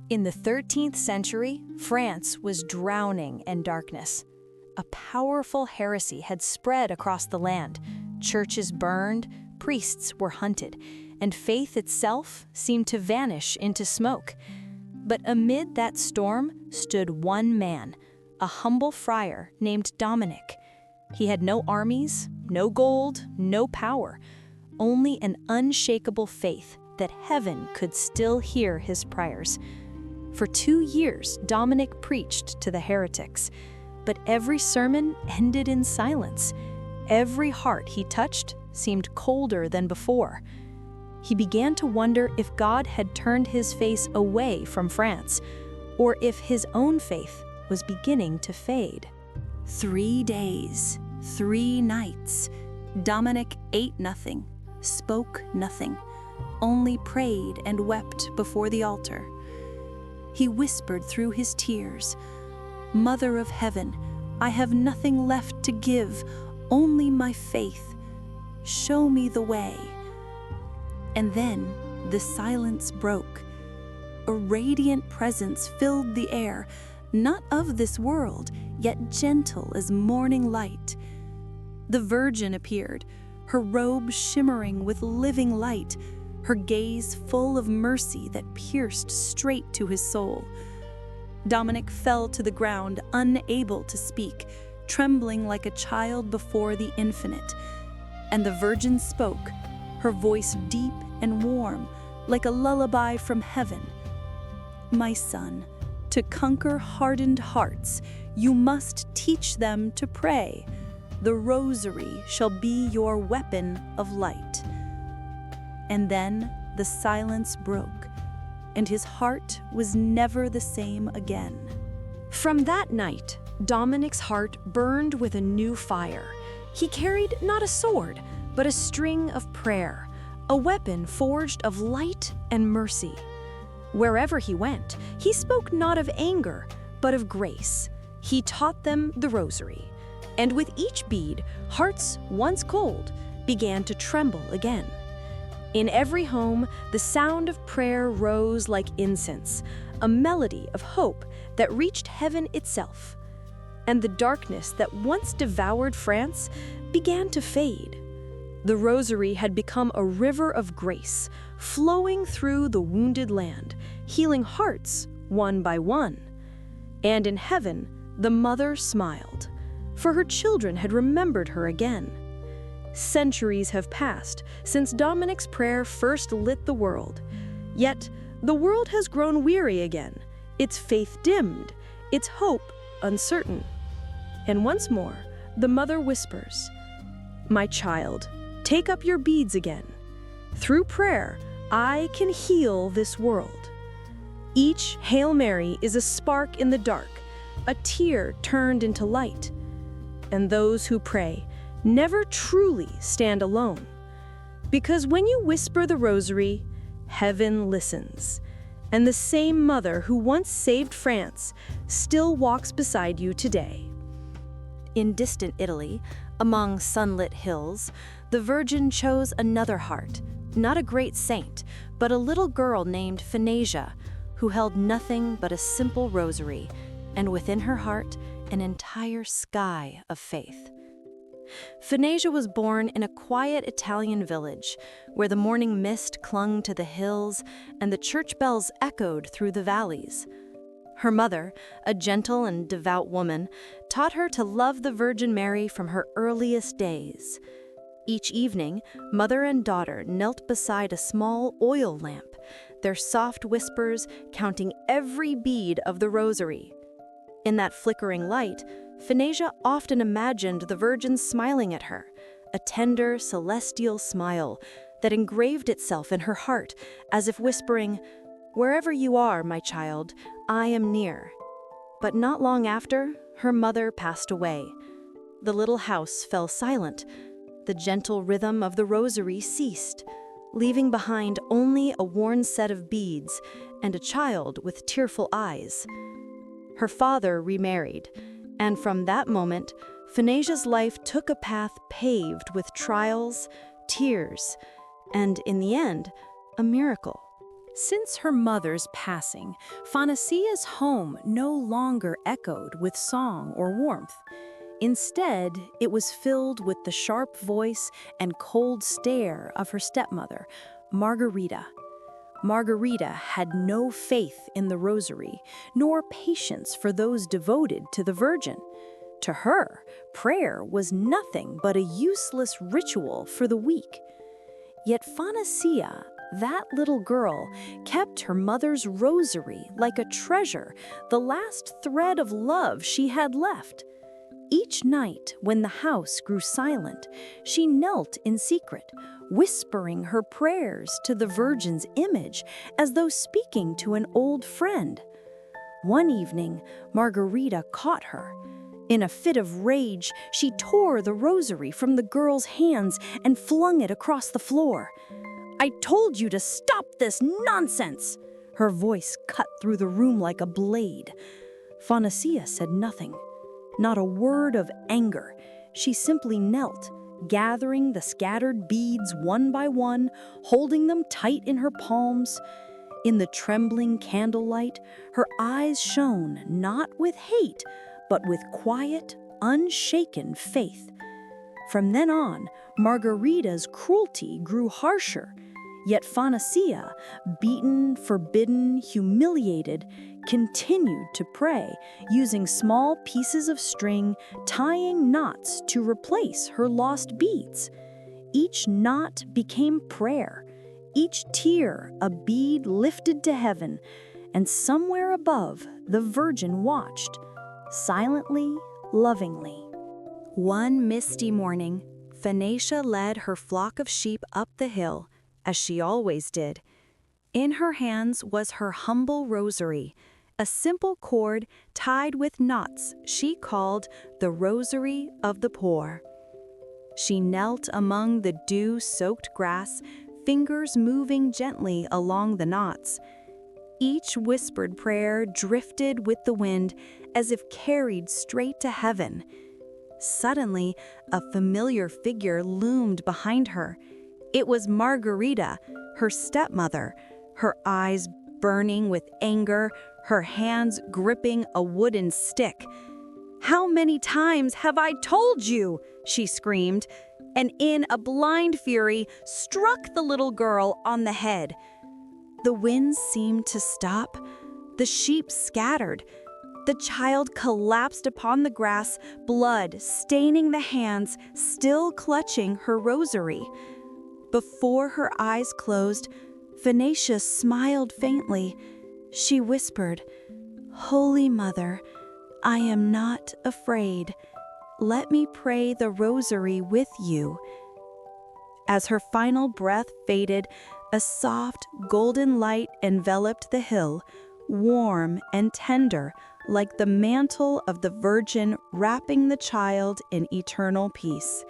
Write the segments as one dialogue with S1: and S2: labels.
S1: In the 13th century, France was drowning in darkness. A powerful heresy had spread across the land. Churches burned, priests were hunted, and faith itself seemed to vanish into smoke. But amid that storm stood one man, a humble friar named Dominic. He had no armies, no gold, no power, only an unshakable faith that heaven could still hear his prayers. For 2 years, Dominic preached to the heretics, but every sermon ended in silence. Every heart he touched seemed colder than before. He began to wonder if God had turned his face away from France, or if his own faith was beginning to fade. 3 days, 3 nights, Dominic ate nothing, spoke nothing, only prayed and wept before the altar. He whispered through his tears, "Mother of Heaven, I have nothing left to give, only my faith. Show me the way." And then the silence broke. A radiant presence filled the air, not of this world, yet gentle as morning light. The Virgin appeared, her robe shimmering with living light, her gaze full of mercy that pierced straight to his soul. Dominic fell to the ground, unable to speak, trembling like a child before the infinite. And the Virgin spoke, her voice deep and warm, like a lullaby from heaven. "My son, to conquer hardened hearts, you must teach them to pray. The Rosary shall be your weapon of light." And then the silence broke, and his heart was never the same again. From that night, Dominic's heart burned with a new fire. He carried not a sword, but a string of prayer, a weapon forged of light and mercy. Wherever he went, he spoke not of anger, but of grace. He taught them the Rosary, and with each bead, hearts once cold began to tremble again. In every home, the sound of prayer rose like incense, a melody of hope that reached heaven itself. And the darkness that once devoured France began to fade. The Rosary had become a river of grace, flowing through the wounded land, healing hearts one by one. And in heaven, the mother smiled, for her children had remembered her again. Centuries have passed since Dominic's prayer first lit the world. Yet, the world has grown weary again, its faith dimmed, its hope uncertain. And once more, the mother whispers, "My child, take up your beads again. Through prayer, I can heal this world." Each Hail Mary is a spark in the dark, a tear turned into light. And those who pray never truly stand alone. Because when you whisper the Rosary, heaven listens. And the same mother who once saved France still walks beside you today. In distant Italy, among sunlit hills, the Virgin chose another heart, not a great saint, but a little girl named Phanasia, who held nothing but a simple rosary, and within her heart, an entire sky of faith. Phanasia was born in a quiet Italian village, where the morning mist clung to the hills and the church bells echoed through the valleys. Her mother, a gentle and devout woman, taught her to love the Virgin Mary from her earliest days. Each evening, mother and daughter knelt beside a small oil lamp, their soft whispers counting every bead of the Rosary. In that flickering light, Phanasia often imagined the Virgin smiling at her, a tender, celestial smile that engraved itself in her heart, as if whispering, "Wherever you are, my child, I am near." But not long after, her mother passed away. The little house fell silent. The gentle rhythm of the Rosary ceased, leaving behind only a worn set of beads and a child with tearful eyes. Her father remarried, and from that moment, Phanasia's life took a path paved with trials, tears, and in the end, a miracle. Since her mother's passing, Phanasia's home no longer echoed with song or warmth. Instead, it was filled with the sharp voice and cold stare of her stepmother, Margarita. Margarita had no faith in the Rosary, nor patience for those devoted to the Virgin. To her, prayer was nothing but a useless ritual for the weak. Yet Phanasia, that little girl, kept her mother's rosary like a treasure, the last thread of love she had left. Each night, when the house grew silent, she knelt in secret, whispering her prayers to the Virgin's image as though speaking to an old friend. One evening, Margarita caught her. In a fit of rage, she tore the rosary from the girl's hands and flung it across the floor. "I told you to stop this nonsense!" Her voice cut through the room like a blade. Phanasia said nothing, not a word of anger. She simply knelt, gathering the scattered beads one by one, holding them tight in her palms. In the trembling candlelight, her eyes shone not with hate, but with quiet, unshaken faith. From then on, Margarita's cruelty grew harsher. Yet Phanasia, beaten, forbidden, humiliated, continued to pray, using small pieces of string, tying knots to replace her lost beads. Each knot became prayer, each tear a bead lifted to heaven, and somewhere above the Virgin watched, silently, lovingly. One misty morning, Phanasia led her flock of sheep up the hill, as she always did. In her hands was her humble rosary, a simple cord tied with knots she called the Rosary of the Poor. She knelt among the dew-soaked grass, fingers moving gently along the knots. Each whispered prayer drifted with the wind as if carried straight to heaven. Suddenly, a familiar figure loomed behind her. It was Margarita, her stepmother, her eyes burning with anger, her hands gripping a wooden stick. "How many times have I told you?" she screamed, and in a blind fury struck the little girl on the head. The winds seemed to stop. The sheep scattered. The child collapsed upon the grass, blood staining the hands still clutching her rosary. Before her eyes closed, Phanasia smiled faintly. She whispered, "Holy Mother, I am not afraid. Let me pray the rosary with you." As her final breath faded, a soft, golden light enveloped the hill, warm and tender, like the mantle of the Virgin wrapping the child in eternal peace.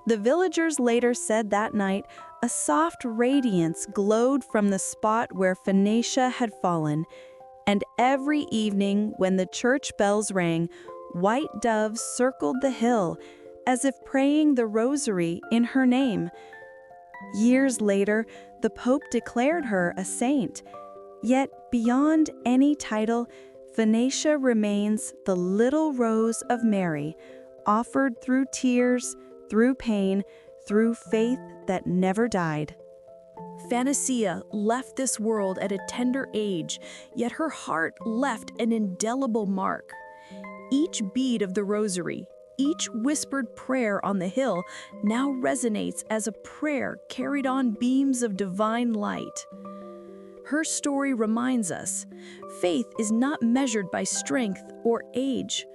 S1: The villagers later said that night a soft radiance glowed from the spot where Phanasia had fallen, and every evening when the church bells rang, white doves circled the hill, as if praying the rosary in her name. Years later, the Pope declared her a saint. Yet beyond any title, Phanasia remains the little rose of Mary, offered through tears, through pain, through faith that never died. Phanasia left this world at a tender age, yet her heart left an indelible mark. Each bead of the rosary, each whispered prayer on the hill now resonates as a prayer carried on beams of divine light. Her story reminds us, faith is not measured by strength or age.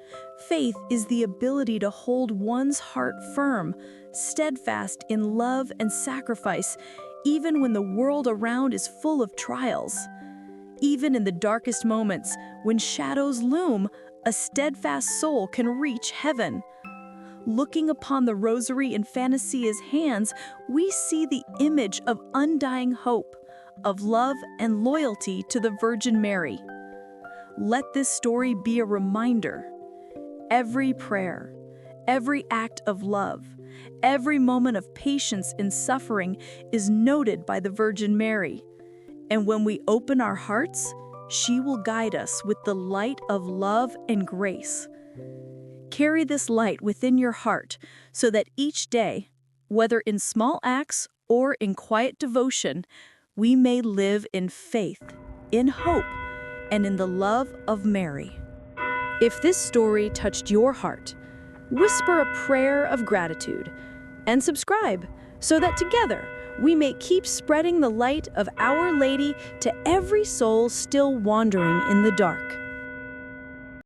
S1: Faith is the ability to hold one's heart firm, steadfast in love and sacrifice, even when the world around is full of trials. Even in the darkest moments, when shadows loom, a steadfast soul can reach heaven. Looking upon the rosary in Phanasia's hands, we see the image of undying hope, of love and loyalty to the Virgin Mary. Let this story be a reminder. Every prayer, every act of love, every moment of patience in suffering is noted by the Virgin Mary. And when we open our hearts, she will guide us with the light of love and grace. Carry this light within your heart so that each day, whether in small acts or in quiet devotion, we may live in faith, in hope, and in the love of Mary. If this story touched your heart, whisper a prayer of gratitude and subscribe so that together we may keep spreading the light of Our Lady to every soul still wandering in the dark.